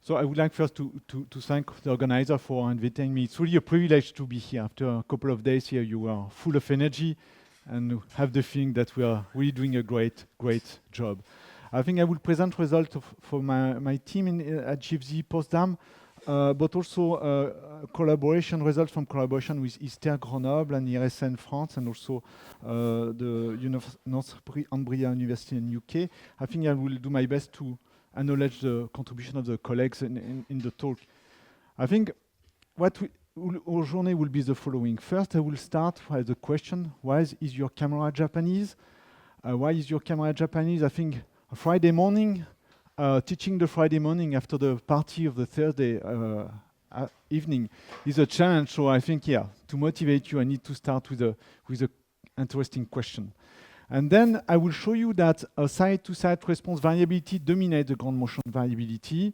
So I would like first to thank the organizer for inviting me. It's really a privilege to be here. After a couple of days here, you are full of energy and have the feeling that we are really doing a great job. I think I will present results for my team at GFZ Potsdam, but also collaboration results from collaboration with ISTER Grenoble and IRSN France, and also the Northumbria University in UK. I think I will do my best to acknowledge the contribution of the colleagues in the talk. I think our journey will be the following. First, I will start with the question, why is your camera Japanese? Why is your camera Japanese? I think a Friday morning, teaching the Friday morning after the party of the Thursday evening is a challenge. So I think, to motivate you, I need to start with a interesting question. And then I will show you that a side-to-side response variability dominates the ground motion variability.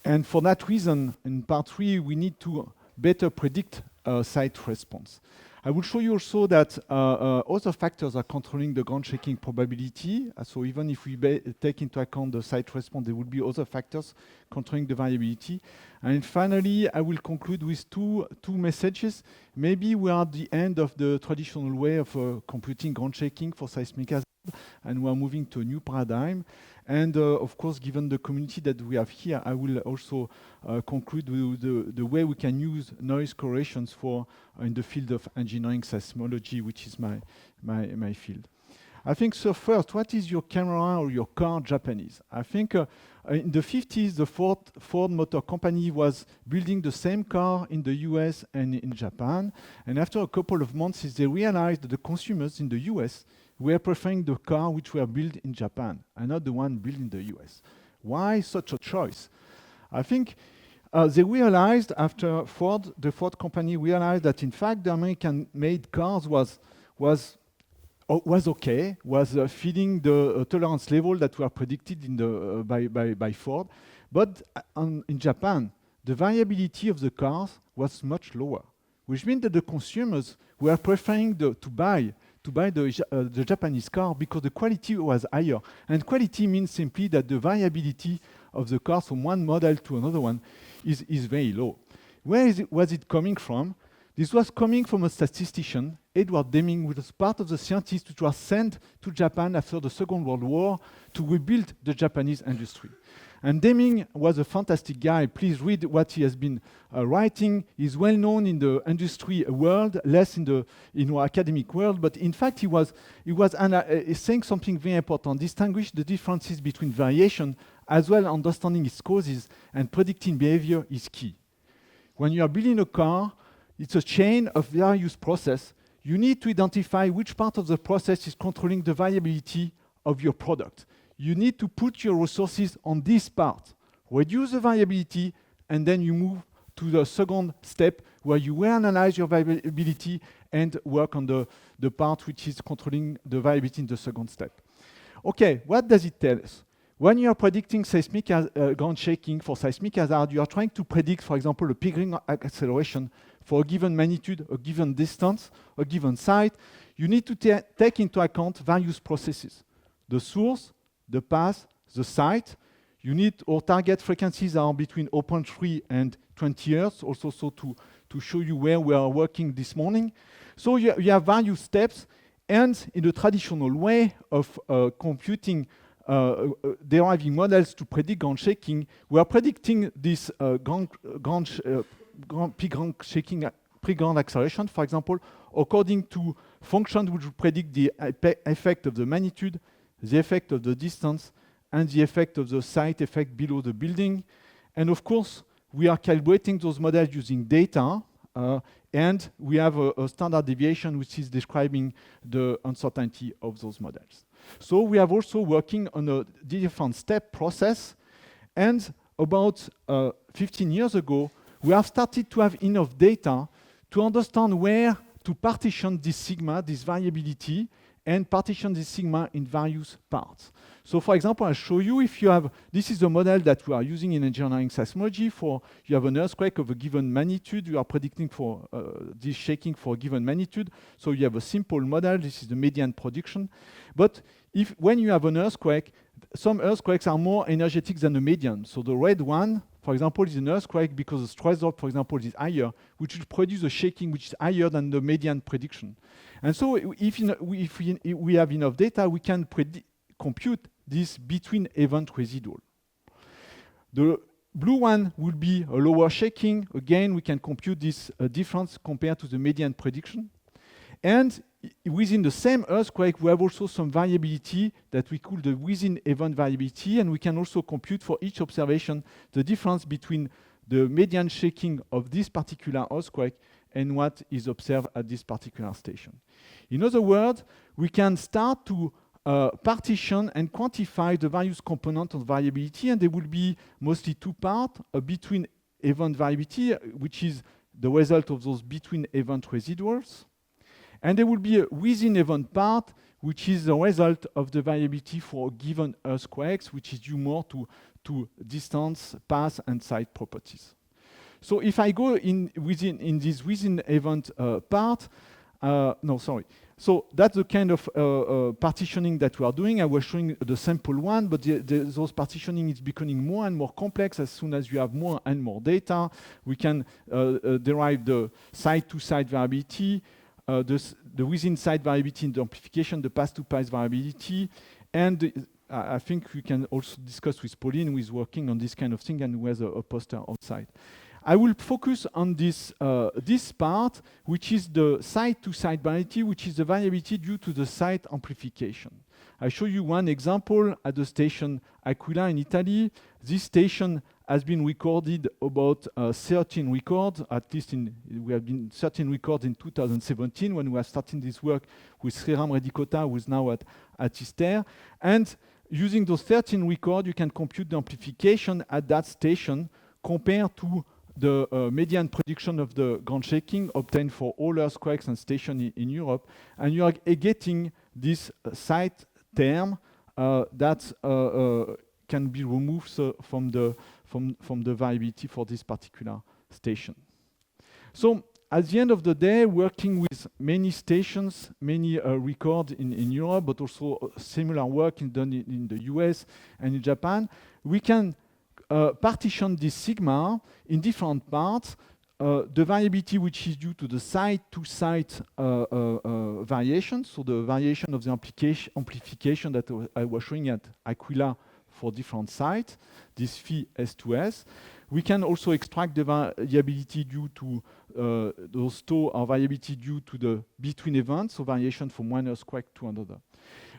And for that reason, in part 3, we need to better predict side response. I will show you also that other factors are controlling the ground shaking probability. So even if we take into account the side response, there will be other factors controlling the variability. And finally, I will conclude with two messages. Maybe we are at the end of the traditional way of computing ground shaking for seismic hazard, and we are moving to a new paradigm. And of course, given the community that we have here, I will also conclude with the way we can use noise correlations for in the field of engineering seismology, which is my field. I think so. First, what is your camera or your car Japanese? I think in the 50s, the Ford Motor Company was building the same car in the US and in Japan. And after a couple of months, they realized that the consumers in the US were preferring the car which were built in Japan and not the one built in the US. Why such a choice? I think they realized after the Ford company realized that in fact the American-made cars was okay, was feeding the tolerance level that were predicted in by Ford. But in Japan, the variability of the cars was much lower, which means that the consumers were preferring to buy the Japanese car because the quality was higher. And quality means simply that the variability of the cars from one model to another one is very low. Where was it coming from? This was coming from a statistician, Edward Deming, who was part of the scientists which were sent to Japan after the Second World War to rebuild the Japanese industry. And Deming was a fantastic guy. Please read what he has been writing. He's well known in the industry world, less in the academic world. But in fact, he was saying something very important. Distinguish the differences between variation, as well understanding its causes and predicting behavior is key. When you are building a car, it's a chain of various processes. You need to identify which part of the process is controlling the variability of your product. You need to put your resources on this part, reduce the variability, and then you move to the second step where you will analyze your variability and work on the part which is controlling the variability in the second step. Okay, what does it tell us? When you are predicting seismic ground shaking for seismic hazard, you are trying to predict, for example, a Pickering acceleration for a given magnitude, a given distance, a given site. You need to take into account various processes. The source, the path, the site. You need, or target frequencies are between 0.3 and 20 Hz, also so to show you where we are working this morning. So you have various steps, and in the traditional way of computing deriving models to predict ground shaking, we are predicting this pre-ground acceleration, for example, according to functions which predict the effect of the magnitude, the effect of the distance, and the effect of the site effect below the building. And of course, we are calibrating those models using data, and we have a standard deviation which is describing the uncertainty of those models. So we have also working on a different step process, and about 15 years ago, we have started to have enough data to understand where to partition this sigma, this variability, and partition this sigma in various parts. So for example, I'll show you if you have, this is the model that we are using in engineering seismology for, you have an earthquake of a given magnitude, you are predicting for this shaking for a given magnitude. So you have a simple model, this is the median prediction. But when you have an earthquake, some earthquakes are more energetic than the median. So the red one, for example, is an earthquake because the stress drop, for example, is higher, which will produce a shaking which is higher than the median prediction. And so if we have enough data, we can compute this between event residual. The blue one will be a lower shaking. Again, we can compute this difference compared to the median prediction. And within the same earthquake, we have also some variability that we call the within event variability, and we can also compute for each observation the difference between the median shaking of this particular earthquake and what is observed at this particular station. In other words, we can start to partition and quantify the various components of variability, and there will be mostly two parts: a between event variability, which is the result of those between event residuals, and there will be a within event part, which is the result of the variability for given earthquakes, which is due more to distance, path, and site properties. So if I go in this within event part, So that's the kind of partitioning that we are doing. I was showing the sample one, but those partitioning is becoming more and more complex as soon as you have more and more data. We can derive the site-to-site variability, the within-site variability in the amplification, the path-to-path variability, and I think we can also discuss with Pauline, who is working on this kind of thing and who has a poster outside. I will focus on this part, which is the site-to-site variability, which is the variability due to the site amplification. I show you one example at the station Aquila in Italy. This station has been recorded about 13 records, at least we have been 13 records in 2017 when we are starting this work with Sriram Redikota, who is now at ISTER. And using those 13 records, you can compute the amplification at that station compared to the median prediction of the ground shaking obtained for all earthquakes and stations in Europe, and you are getting this site term that can be removed from the variability for this particular station. So at the end of the day, working with many stations, many records in Europe, but also similar work done in the US and in Japan, we can partition this sigma in different parts. The variability which is due to the site-to-site variation, so the variation of the amplification that I was showing at Aquila for different sites, this phi S2S. We can also extract the variability due to those tau or variability due to the between events, so variation from one earthquake to another.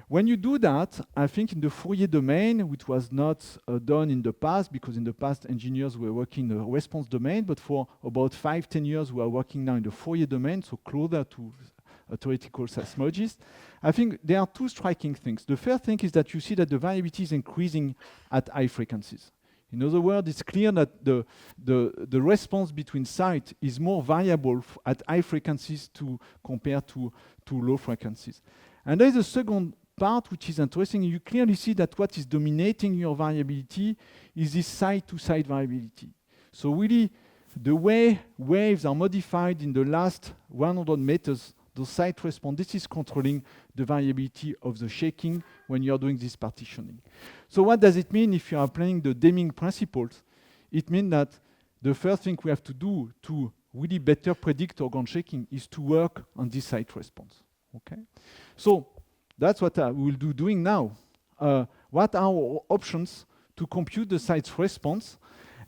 When you do that, I think in the Fourier domain, which was not done in the past, because in the past engineers were working in the response domain, but for about 5-10 years we are working now in the Fourier domain, so closer to a theoretical seismologist. I think there are two striking things. The first thing is that you see that the variability is increasing at high frequencies. In other words, it's clear that the response between sites is more variable at high frequencies compared to low frequencies. And there is a second part which is interesting. You clearly see that what is dominating your variability is this site-to-site variability. So really, the way waves are modified in the last 100 meters, the site response, this is controlling the variability of the shaking when you are doing this partitioning. So what does it mean if you are applying the Deming principles? It means that the first thing we have to do to really better predict ground shaking is to work on this site response. Okay? So that's what we will do doing now. What are our options to compute the site's response?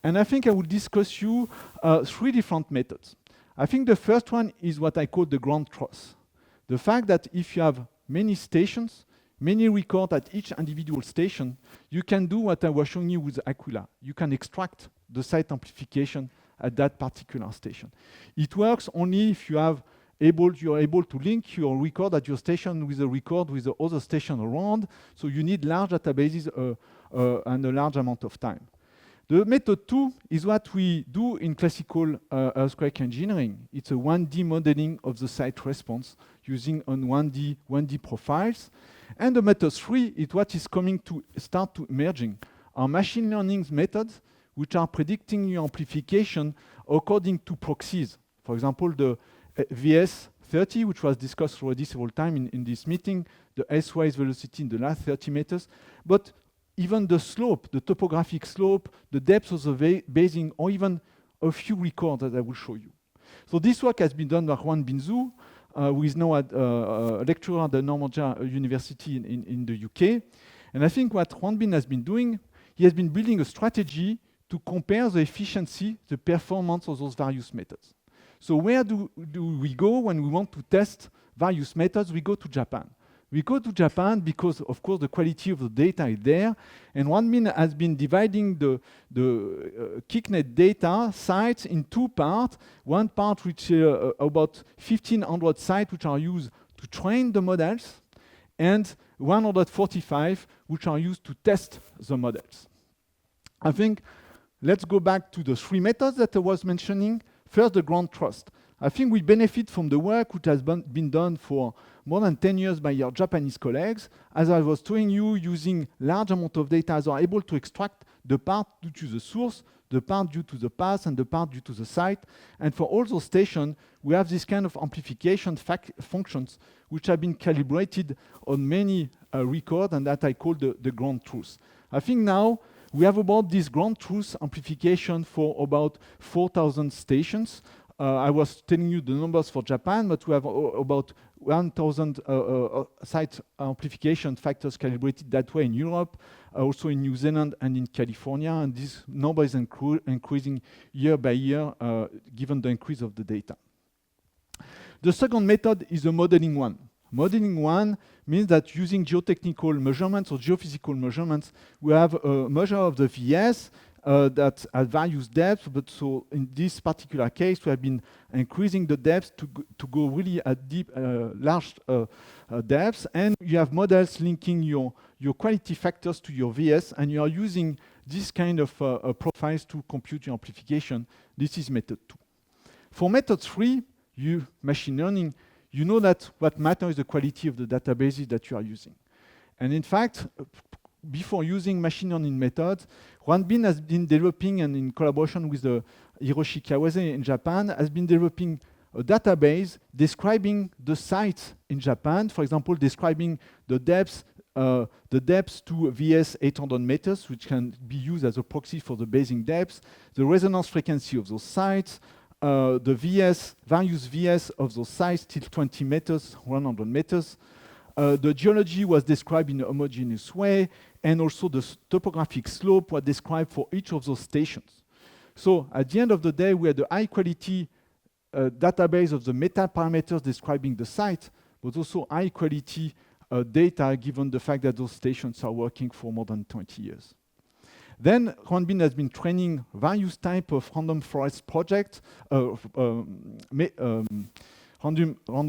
And I think I will discuss you 3 different methods. I think the first one is what I call the ground truth. The fact that if you have many stations, many records at each individual station, you can do what I was showing you with Aquila. You can extract the site amplification at that particular station. It works only if you are able to link your record at your station with a record with the other station around. So you need large databases and a large amount of time. The method 2 is what we do in classical earthquake engineering. It's a 1D modeling of the site response using on 1D profiles. And the method 3 is what is coming to start to emerging. Our machine learning methods, which are predicting your amplification according to proxies. For example, the VS30, which was discussed already several times in this meeting, the S-wise velocity in the last 30 meters. But even the slope, the topographic slope, the depth of the basing, or even a few records that I will show you. So this work has been done by Juan Binzu, who is now a lecturer at the Normandia University in the UK. And I think what Juan Bin has been doing, he has been building a strategy to compare the efficiency, the performance of those various methods. So where do we go when we want to test various methods? We go to Japan. We go to Japan because, of course, the quality of the data is there. And Juan Bin has been dividing the KickNet data sites in two parts. One part which about 1,500 sites which are used to train the models, and 145 which are used to test the models. I think let's go back to the three methods that I was mentioning. First, the ground truth. I think we benefit from the work which has been done for more than 10 years by your Japanese colleagues. As I was telling you, using large amount of data, they are able to extract the part due to the source, the part due to the path, and the part due to the site. And for all those stations, we have this kind of amplification functions which have been calibrated on many records, and that I call the ground truth. I think now we have about this ground truth amplification for about 4,000 stations. I was telling you the numbers for Japan, but we have about 1,000 site amplification factors calibrated that way in Europe, also in New Zealand and in California, and this number is increasing year by year given the increase of the data. The second method is the modeling one. Modeling one means that using geotechnical measurements or geophysical measurements, we have a measure of the VS that at various depths, but so in this particular case, we have been increasing the depth to go really at deep, large depths, and you have models linking your quality factors to your VS, and you are using this kind of profiles to compute your amplification. This is method 2. For method 3, machine learning, you know that what matters is the quality of the databases that you are using. And in fact, before using machine learning methods, Juan Bin has been developing, and in collaboration with Hiroshi Kawase in Japan, has been developing a database describing the sites in Japan, for example, describing the depths to VS 800 meters, which can be used as a proxy for the basing depths, the resonance frequency of those sites, the various VS of those sites till 20 meters, 100 meters. The geology was described in a homogeneous way, and also the topographic slope was described for each of those stations. So at the end of the day, we had a high quality database of the meta parameters describing the site, but also high quality data given the fact that those stations are working for more than 20 years. Then Juan Bin has been training various types of random forest projects, random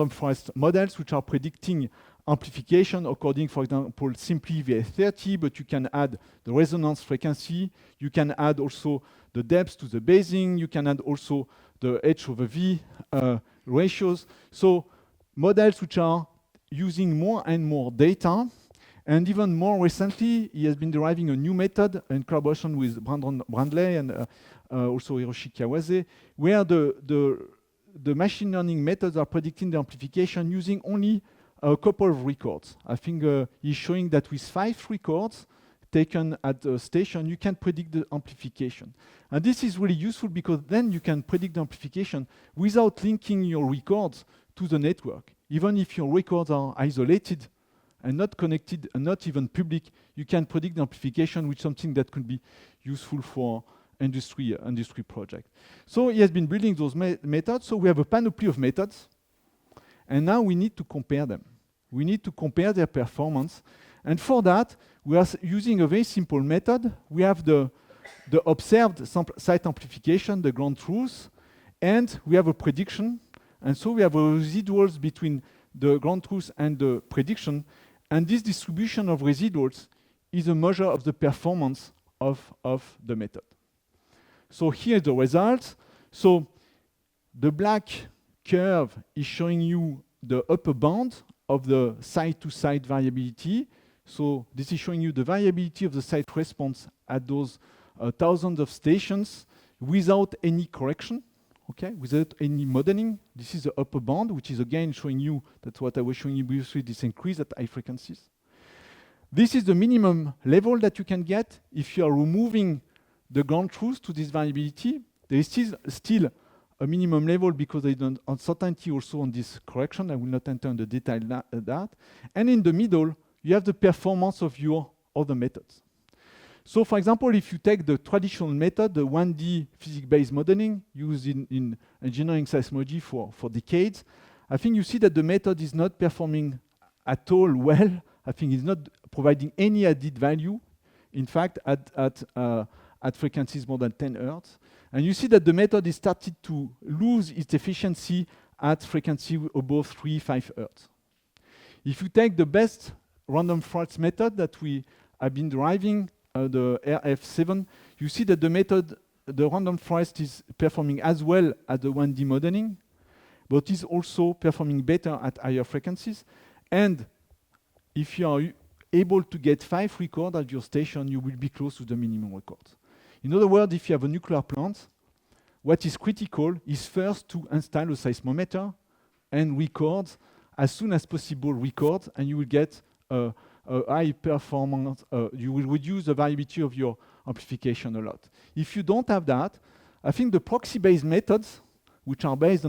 forest models which are predicting amplification according, for example, simply VS30, but you can add the resonance frequency, you can add also the depth to the basing, you can add also the H/V ratios. So models which are using more and more data. And even more recently, he has been deriving a new method in collaboration with Brandon Brandley and also Hiroshi Kawase, where the machine learning methods are predicting the amplification using only a couple of records. I think he's showing that with 5 records taken at a station, you can predict the amplification. And this is really useful because then you can predict the amplification without linking your records to the network. Even if your records are isolated and not connected and not even public, you can predict the amplification with something that could be useful for industry project. So he has been building those methods. So we have a panoply of methods. And now we need to compare them. We need to compare their performance. And for that, we are using a very simple method. We have the observed site amplification, the ground truth, and we have a prediction. And so we have a residuals between the ground truth and the prediction. And this distribution of residuals is a measure of the performance of the method. So here are the results. So the black curve is showing you the upper bound of the site-to-site variability. So this is showing you the variability of the site response at those thousands of stations without any correction, okay, without any modeling. This is the upper bound, which is again showing you, that's what I was showing you previously, this increase at high frequencies. This is the minimum level that you can get if you are removing the ground truth to this variability. There is still a minimum level because there is an uncertainty also on this correction. I will not enter in the detail that. And in the middle, you have the performance of your other methods. So for example, if you take the traditional method, the 1D physics-based modeling used in engineering seismology for decades, I think you see that the method is not performing at all well. I think it's not providing any added value, in fact, at frequencies more than 10 Hertz. And you see that the method is started to lose its efficiency at frequency above 3-5 Hertz. If you take the best random forest method that we have been deriving, the RF7, you see that the method, the random forest is performing as well as the 1D modeling, but is also performing better at higher frequencies. And if you are able to get 5 records at your station, you will be close to the minimum record. In other words, if you have a nuclear plant, what is critical is first to install a seismometer and record as soon as possible records, and you will get a high performance. You will reduce the variability of your amplification a lot. If you don't have that, I think the proxy-based methods, which are based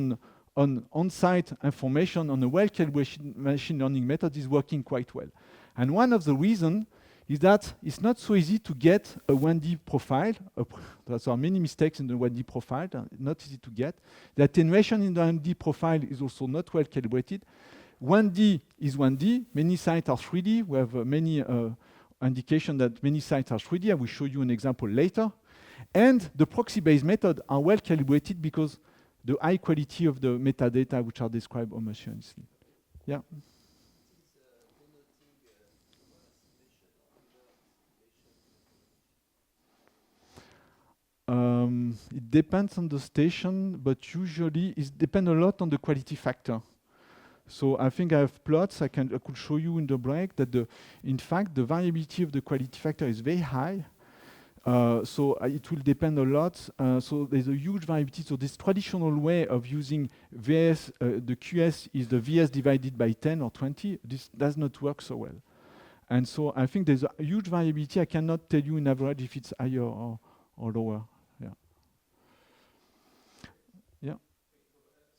on-site information on a well-calibrated machine learning method, is working quite well. And one of the reasons is that it's not so easy to get a 1D profile. There are many mistakes in the 1D profile, not easy to get. The attenuation in the 1D profile is also not well calibrated. 1D is 1D, many sites are 3D. We have many indications that many sites are 3D. I will show you an example later. And the proxy-based methods are well calibrated because the high quality of the metadata which are described homogeneously. Yeah. It depends on the station, but usually it depends a lot on the quality factor. So I think I have plots I could show you in the break that in fact the variability of the quality factor is very high. So it will depend a lot. So there's a huge variability. So this traditional way of using VS, the QS is the VS divided by 10 or 20. This does not work so well. And so I think there's a huge variability. I cannot tell you in average if it's higher or lower. Yeah. Yeah. So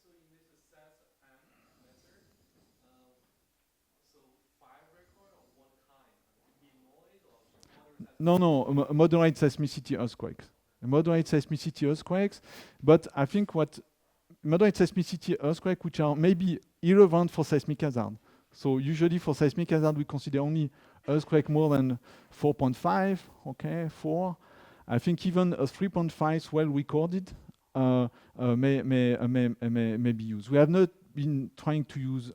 you use a SAS and method. So 5 record of one kind. Be noise or No, moderate seismicity earthquakes. Moderate seismicity earthquakes, but I think what moderate seismicity earthquakes, which are maybe irrelevant for seismic hazard. So usually for seismic hazard, we consider only earthquake more than 4.5, okay, 4. I think even a 3.5 well recorded may be used. We have not been trying to use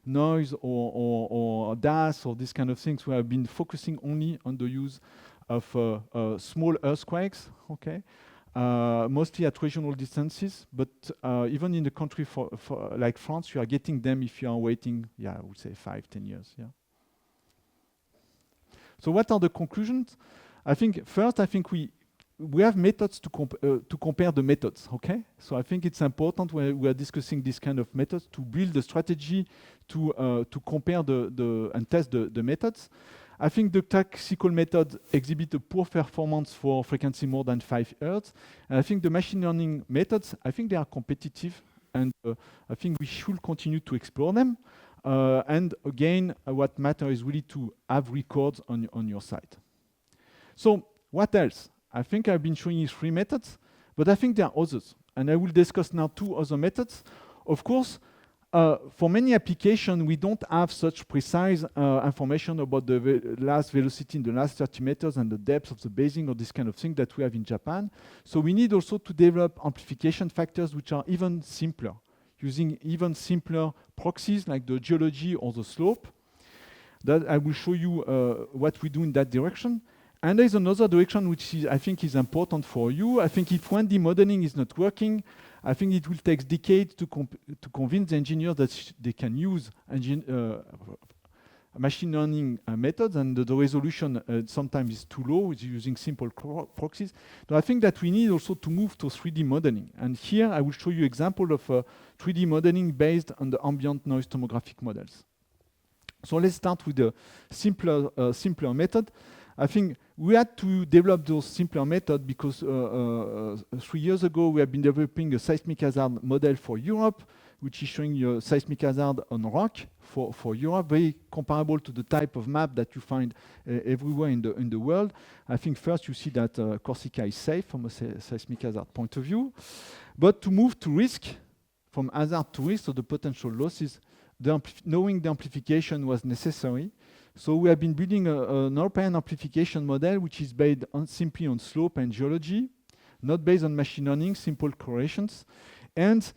noise or DAS or this kind of things. We have been focusing only on the use of small earthquakes, okay, mostly at regional distances. But even in the country for like France, you are getting them if you are waiting, yeah, I would say 5-10 years, yeah. So what are the conclusions? I think first, we have methods to compare the methods, okay? So I think it's important when we are discussing this kind of methods to build a strategy to compare and test the methods. I think the classical methods exhibit a poor performance for frequency more than 5 Hertz. And I think the machine learning methods, I think they are competitive, and I think we should continue to explore them. And again, what matters is really to have records on your site. So what else? I think I've been showing you 3 methods, but I think there are others. And I will discuss now 2 other methods. Of course, for many applications, we don't have such precise information about the last velocity in the last 30 meters and the depth of the basing or this kind of thing that we have in Japan. So we need also to develop amplification factors which are even simpler, using even simpler proxies like the geology or the slope. That I will show you what we do in that direction. And there is another direction which I think is important for you. I think if 1D modeling is not working, I think it will take decades to convince the engineers that they can use machine learning methods, and the resolution sometimes is too low with using simple proxies. So I think that we need also to move to 3D modeling. And here I will show you example of 3D modeling based on the ambient noise tomographic models. So let's start with the simpler method. I think we had to develop those simpler methods because 3 years ago we have been developing a seismic hazard model for Europe, which is showing you a seismic hazard on rock for Europe, very comparable to the type of map that you find everywhere in the world. I think first you see that Corsica is safe from a seismic hazard point of view. But to move to risk, from hazard to risk, so the potential losses, knowing the amplification was necessary. So we have been building an European amplification model which is based simply on slope and geology, not based on machine learning, simple correlations. And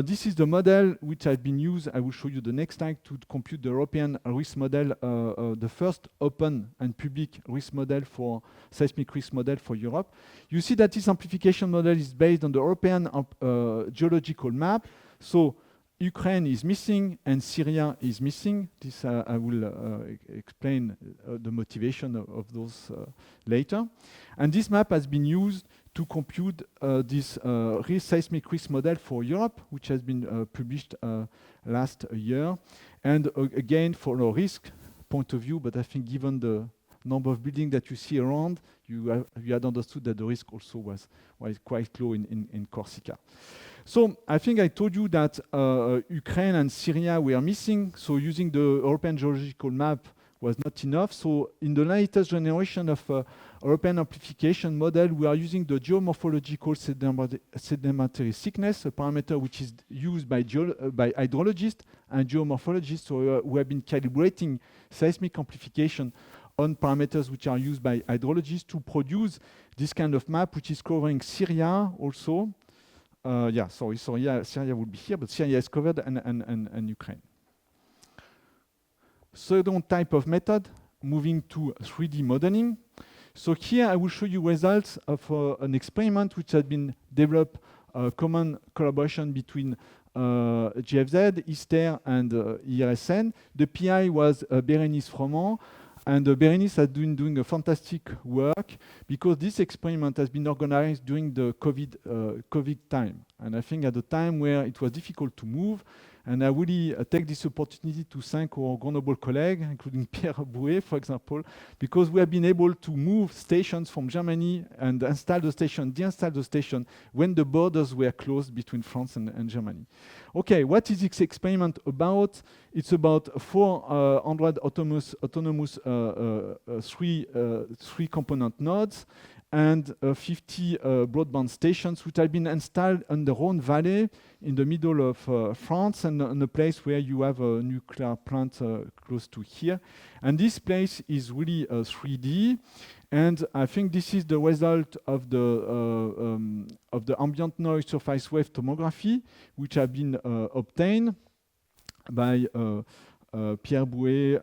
this is the model which has been used, I will show you the next slide, to compute the European risk model, the first open and public risk model for seismic risk model for Europe. You see that this amplification model is based on the European geological map. So Ukraine is missing and Syria is missing. This I will explain the motivation of those later. And this map has been used to compute this seismic risk model for Europe, which has been published last year. And again, for a risk point of view, but I think given the number of buildings that you see around, you had understood that the risk also was quite low in Corsica. So I think I told you that Ukraine and Syria were missing, so using the European geological map was not enough. So in the latest generation of European amplification model, we are using the geomorphological sedimentary thickness, a parameter which is used by hydrologists and geomorphologists. So we have been calibrating seismic amplification on parameters which are used by hydrologists to produce this kind of map, which is covering Syria also. Syria would be here, but Syria is covered and Ukraine. Second type of method, moving to 3D modeling. So here I will show you results of an experiment which has been developed, common collaboration between GFZ, ISTER, and IRSN. The PI was Bérénice Froment, and Bérénice has been doing a fantastic work because this experiment has been organized during the COVID time. And I think at the time where it was difficult to move, and I really take this opportunity to thank our honorable colleagues, including Pierre Boué, for example, because we have been able to move stations from Germany and deinstall the station when the borders were closed between France and Germany. Okay, what is this experiment about? It's about 400 autonomous three-component nodes and 50 broadband stations which have been installed on the Rhône Valley in the middle of France and in a place where you have a nuclear plant close to here. And this place is really 3D. And I think this is the result of the ambient noise surface wave tomography, which have been obtained by Pierre Boué,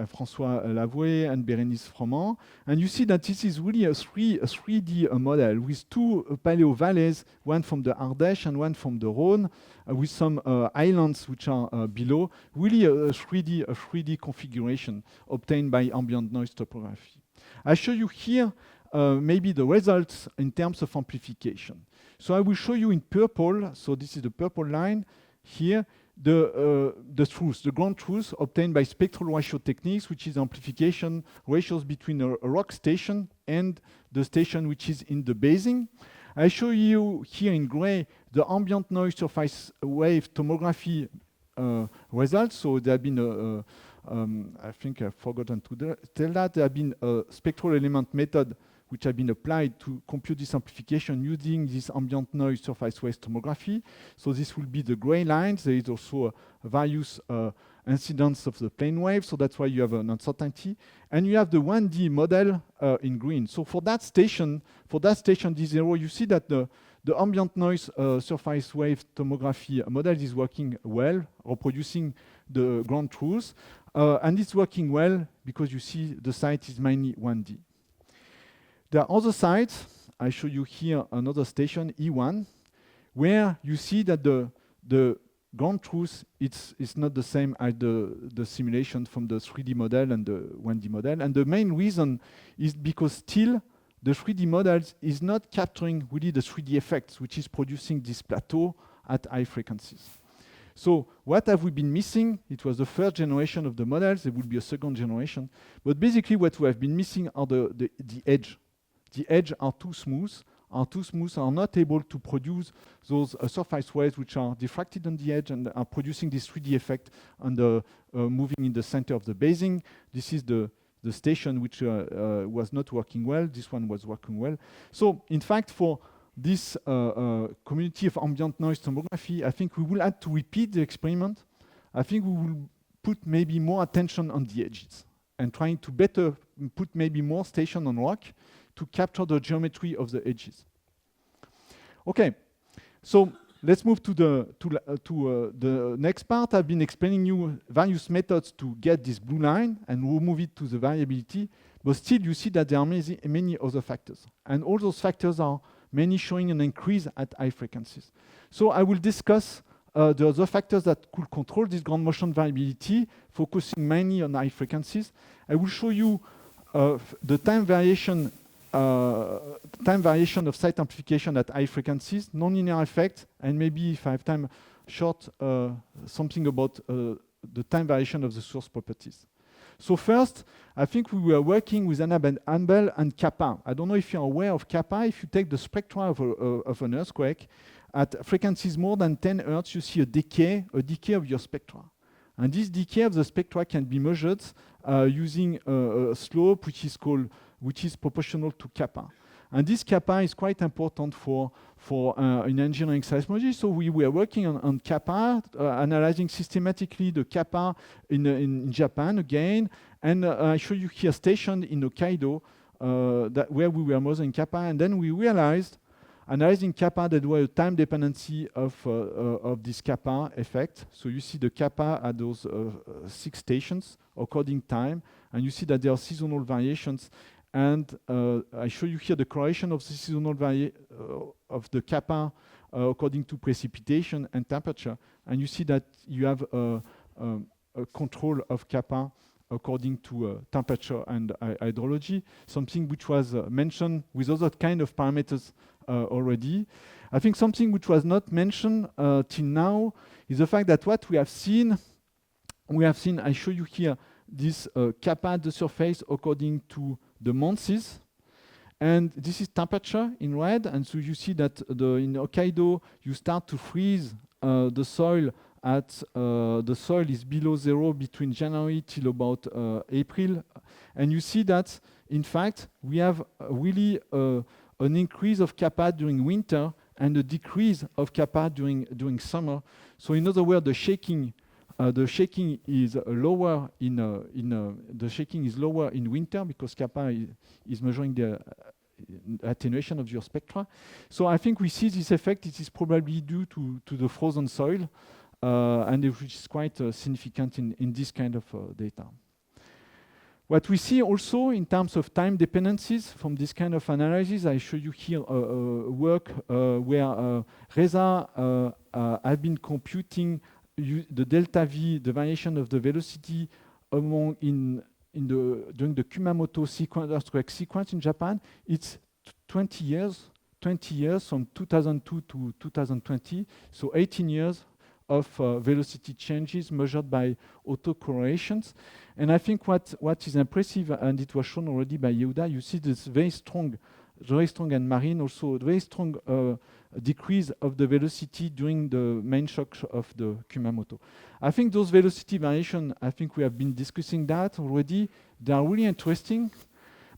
François Lavoué, and Bérénice Froment. And you see that this is really a 3D model with two paleo valleys, one from the Ardèche and one from the Rhône, with some islands which are below. Really a 3D configuration obtained by ambient noise topography. I show you here maybe the results in terms of amplification. So I will show you in purple, so this is the purple line here, the ground truth obtained by spectral ratio techniques, which is amplification ratios between a rock station and the station which is in the basin. I show you here in gray the ambient noise surface wave tomography results. So there have been, I think I've forgotten to tell that, there have been a spectral element method which have been applied to compute this amplification using this ambient noise surface wave tomography. So this will be the gray lines. There is also various incidence of the plane wave, so that's why you have an uncertainty. And you have the 1D model in green. So for that station D0, you see that the ambient noise surface wave tomography model is working well, reproducing the ground truth. And it's working well because you see the site is mainly 1D. There are other sites. I show you here another station, E1, where you see that the ground truth is not the same as the simulation from the 3D model and the 1D model. And the main reason is because still the 3D models is not capturing really the 3D effects, which is producing this plateau at high frequencies. So what have we been missing? It was the first generation of the models. There will be a second generation. But basically what we have been missing are the edge. The edge are too smooth, are not able to produce those surface waves which are diffracted on the edge and are producing this 3D effect on the moving in the center of the basing. This is the station which was not working well. This one was working well. So in fact, for this community of ambient noise tomography, I think we will have to repeat the experiment. I think we will put maybe more attention on the edges and trying to better put maybe more station on rock to capture the geometry of the edges. Okay, so let's move to the next part. I've been explaining you various methods to get this blue line, and we'll move it to the variability. But still, you see that there are many other factors, and all those factors are many showing an increase at high frequencies. So I will discuss the other factors that could control this ground motion variability, focusing mainly on high frequencies. I will show you the time variation of site amplification at high frequencies, nonlinear effect, and maybe if I have time short, something about the time variation of the source properties. So first, I think we were working with Annabel and kappa. I don't know if you're aware of kappa. If you take the spectra of an earthquake, at frequencies more than 10 Hertz, you see a decay of your spectra. And this decay of the spectra can be measured using a slope which is proportional to kappa. And this kappa is quite important for in engineering seismology. So we were working on kappa, analyzing systematically the kappa in Japan again. And I show you here stationed in Hokkaido, where we were measuring kappa. And then we realized, analyzing kappa, that there was a time dependency of this kappa effect. So you see the kappa at those 6 stations according time. And you see that there are seasonal variations. And I show you here the correlation of the seasonal of the kappa according to precipitation and temperature. And you see that you have a control of kappa according to temperature and hydrology, something which was mentioned with other kind of parameters already. I think something which was not mentioned till now is the fact that what we have seen, I show you here, this kappa at the surface according to the months, and this is temperature in red. And so you see that in Hokkaido you start to freeze the soil at the soil is below 0 between January till about April, and you see that in fact we have really an increase of kappa during winter and a decrease of kappa during summer. So in other words, the shaking is lower in winter because kappa is measuring the attenuation of your spectra. So I think we see this effect. It is probably due to the frozen soil, and which is quite significant in this kind of data. What we see also in terms of time dependencies from this kind of analysis, I show you here work where Reza have been computing the delta V, the variation of the velocity during the Kumamoto earthquake sequence in Japan. It's 20 years from 2002 to 2020, so 18 years of velocity changes measured by autocorrelations. And I think what is impressive, and it was shown already by Yehuda, you see this very strong and marine, also very strong decrease of the velocity during the main shock of the Kumamoto. I think those velocity variations, I think we have been discussing that already. They are really interesting.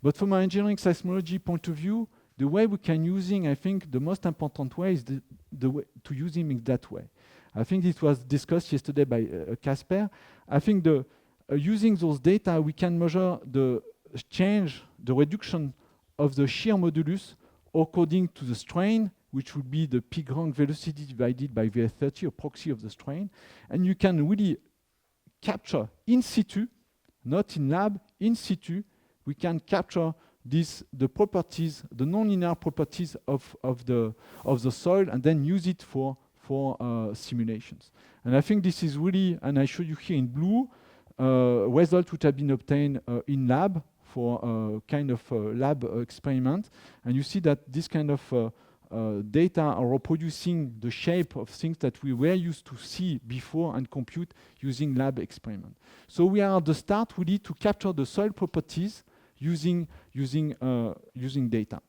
But from an engineering seismology point of view, the way we can using, I think the most important way is the way to use him in that way. I think it was discussed yesterday by Casper. I think using those data, we can measure the reduction of the shear modulus according to the strain, which would be the peak rank velocity divided by VS30, or proxy of the strain. And you can really capture in situ, not in lab, in situ, we can capture the properties, the nonlinear properties of the soil, and then use it for simulations. And I think this is really, and I show you here in blue, results which have been obtained in lab for a kind of lab experiment. And you see that this kind of data are reproducing the shape of things that we were used to see before and compute using lab experiment. So we are at the start really to capture the soil properties using data.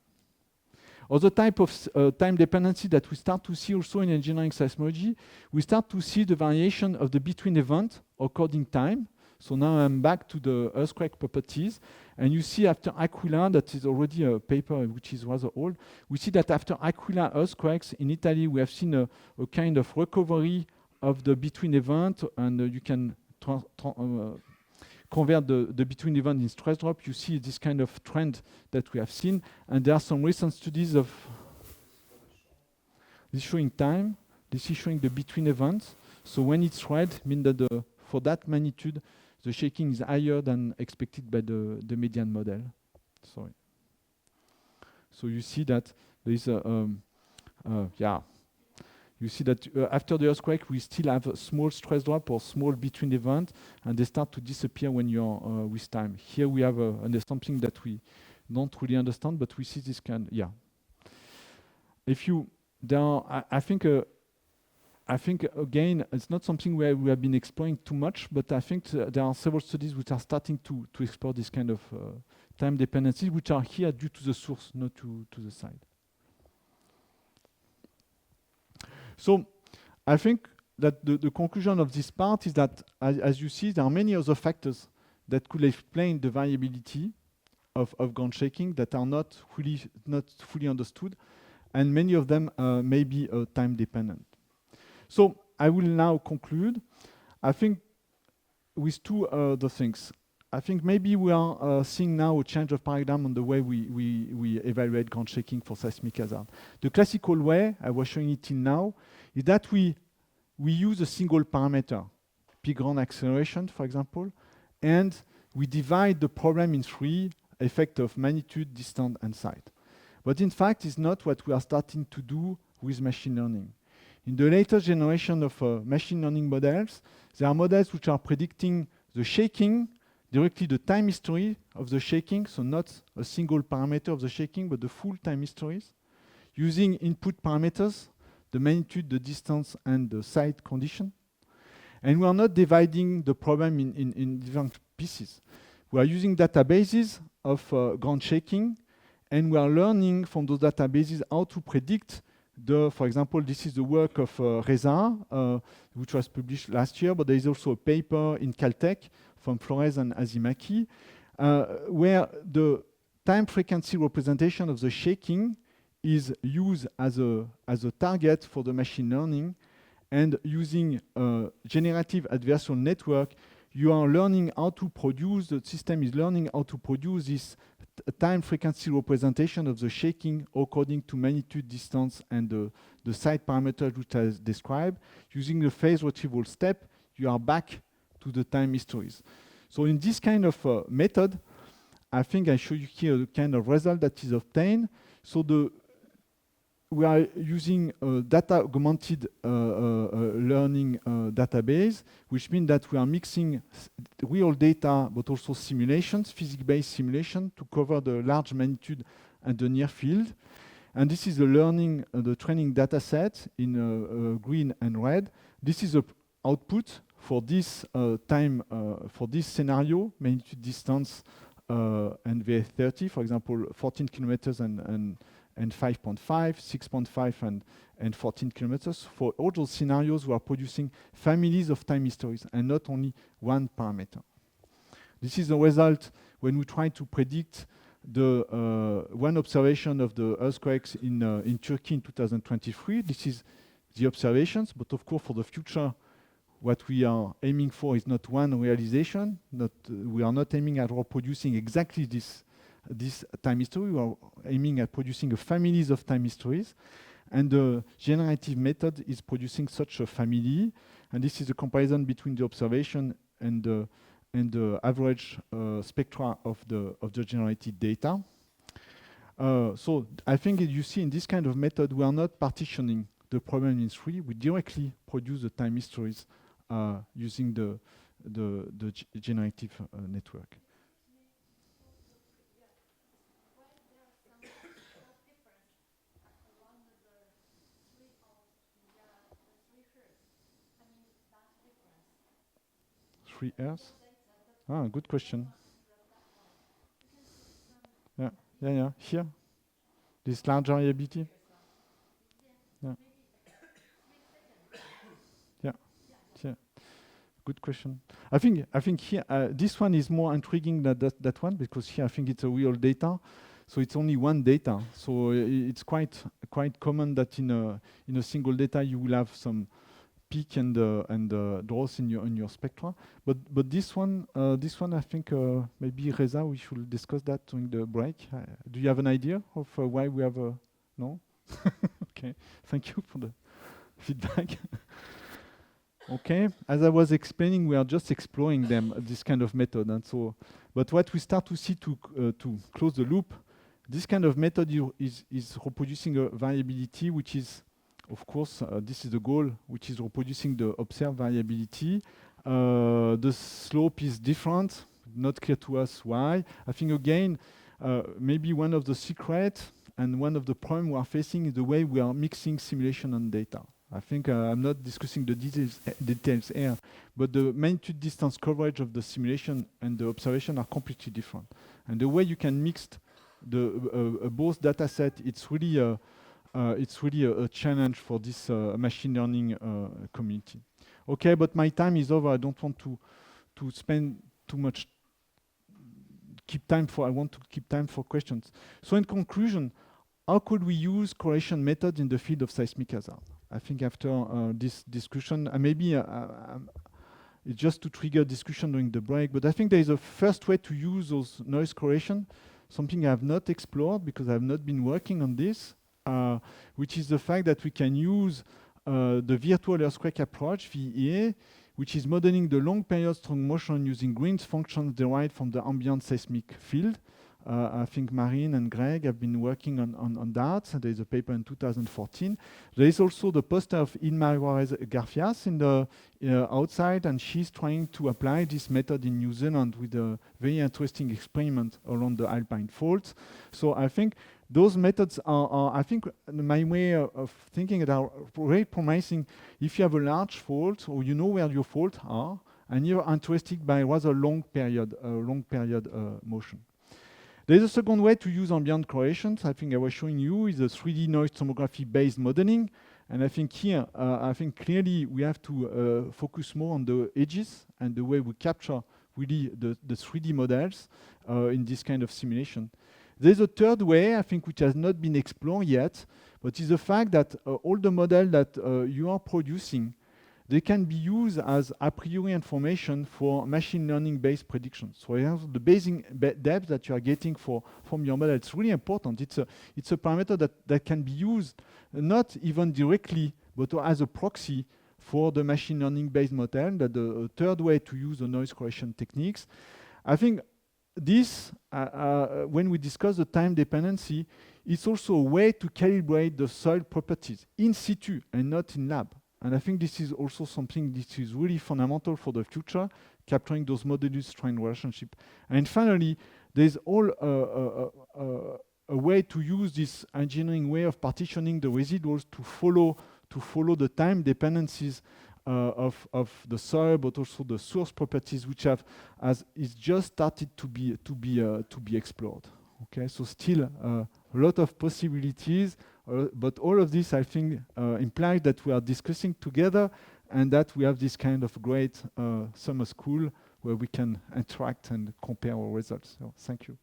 Other type of time dependency that we start to see also in engineering seismology, we start to see the variation of the between event according time. So now I'm back to the earthquake properties. And you see after Aquila, that is already a paper which is rather old, we see that after Aquila earthquakes in Italy, we have seen a kind of recovery of the between event, and you can convert the between event in stress drop. You see this kind of trend that we have seen. And there are some recent studies of this showing time, this is showing the between events. So when it's red, means that for that magnitude, the shaking is higher than expected by the median model. Sorry. So you see that there is a, you see that after the earthquake, we still have a small stress drop or small between event, and they start to disappear when you're with time. Here we have something that we don't really understand, but we see this kind, If you, there are, I think again, it's not something where we have been exploring too much, but I think there are several studies which are starting to explore this kind of time dependency, which are here due to the source, not to the side. So I think that the conclusion of this part is that, as you see, there are many other factors that could explain the variability of ground shaking that are not fully understood, and many of them may be time dependent. So I will now conclude. I think with two other things. I think maybe we are seeing now a change of paradigm on the way we evaluate ground shaking for seismic hazard. The classical way, I was showing it till now, is that we use a single parameter, peak ground acceleration, for example, and we divide the problem in three: effect of magnitude, distance, and site. But in fact, it's not what we are starting to do with machine learning. In the latest generation of machine learning models, there are models which are predicting the shaking, directly the time history of the shaking, so not a single parameter of the shaking, but the full time histories, using input parameters, the magnitude, the distance, and the site condition. And we are not dividing the problem in different pieces. We are using databases of ground shaking, and we are learning from those databases how to predict for example, this is the work of Reza, which was published last year, but there is also a paper in Caltech from Flores and Azimaki, where the time frequency representation of the shaking is used as a target for the machine learning. And using a generative adversarial network, you are learning how to produce, the system is learning how to produce this time frequency representation of the shaking according to magnitude, distance, and the site parameters which I described. Using the phase retrieval step, you are back to the time histories. So in this kind of method, I think I show you here the kind of result that is obtained. So we are using a data-augmented learning database, which means that we are mixing real data, but also simulations, physics-based simulation, to cover the large magnitude and the near field. And this is the training data set in green and red. This is the output for this for this scenario, magnitude, distance, and VF30, for example, 14 kilometers and 5.5, 6.5, and 14 kilometers. For all those scenarios, we are producing families of time histories and not only one parameter. This is the result when we try to predict the one observation of the earthquakes in Turkey in 2023. This is the observations, but of course for the future, what we are aiming for is not one realization. We are not aiming at reproducing exactly this time history. We are aiming at producing a families of time histories, and the generative method is producing such a family. And this is a comparison between the observation and the average spectra of the generated data. So I think you see in this kind of method, we are not partitioning the problem in three. We directly produce the time histories using the generative network. 3 Earth? Ah, good question. Yeah, yeah, yeah. Here, this large variability. Yeah, yeah, yeah. Good question. I think here this one is more intriguing than that one, because here I think it's a real data, so it's only one data. So it's quite common that in a single data you will have some peak and draws in your spectra. But this one I think maybe Reza, we should discuss that during the break. Do you have an idea of why we have a no? Okay, thank you for the feedback. Okay, as I was explaining, we are just exploring them, this kind of method, and so. But what we start to see to close the loop, this kind of method is reproducing a variability, which is, of course, this is the goal, which is reproducing the observed variability. The slope is different, not clear to us why. I think again, maybe one of the secrets and one of the problems we are facing is the way we are mixing simulation and data. I think I'm not discussing the details here, but the magnitude distance coverage of the simulation and the observation are completely different. And the way you can mix both data set, it's really a challenge for this machine learning community. Okay, but my time is over. I don't want to spend too much. I want to keep time for questions. So in conclusion, how could we use correlation methods in the field of seismic hazard? I think after this discussion, maybe it's just to trigger discussion during the break, but I think there is a first way to use those noise correlation, something I have not explored because I have not been working on this, which is the fact that we can use the virtual earthquake approach, VEA, which is modeling the long period strong motion using Green's functions derived from the ambient seismic field. I think Marine and Greg have been working on that. There is a paper in 2014. There is also the poster of Inma Garfias in the outside, and she's trying to apply this method in New Zealand with a very interesting experiment around the Alpine faults. So I think those methods are I think my way of thinking that are very promising if you have a large fault or you know where your faults are and you're interested by rather long period motion. There is a second way to use ambient correlations. I think I was showing you is a 3D noise tomography based modeling. And I think here, I think clearly we have to focus more on the edges and the way we capture really the 3D models in this kind of simulation. There's a third way, I think, which has not been explored yet, but is the fact that all the models that you are producing, they can be used as a priori information for machine learning based predictions. So the basic depth that you are getting from your model, it's really important. It's a parameter that can be used not even directly, but as a proxy for the machine learning based model, that the third way to use the noise correction techniques. I think this, when we discuss the time dependency, it's also a way to calibrate the soil properties in situ and not in lab. And I think this is also something that is really fundamental for the future, capturing those modulus strain relationship. And finally, there's all a way to use this engineering way of partitioning the residuals to follow the time dependencies of the soil, but also the source properties, which is just started to be explored. Okay, so still a lot of possibilities. But all of this, I think, implies that we are discussing together and that we have this kind of great summer school where we can interact and compare our results. So thank you.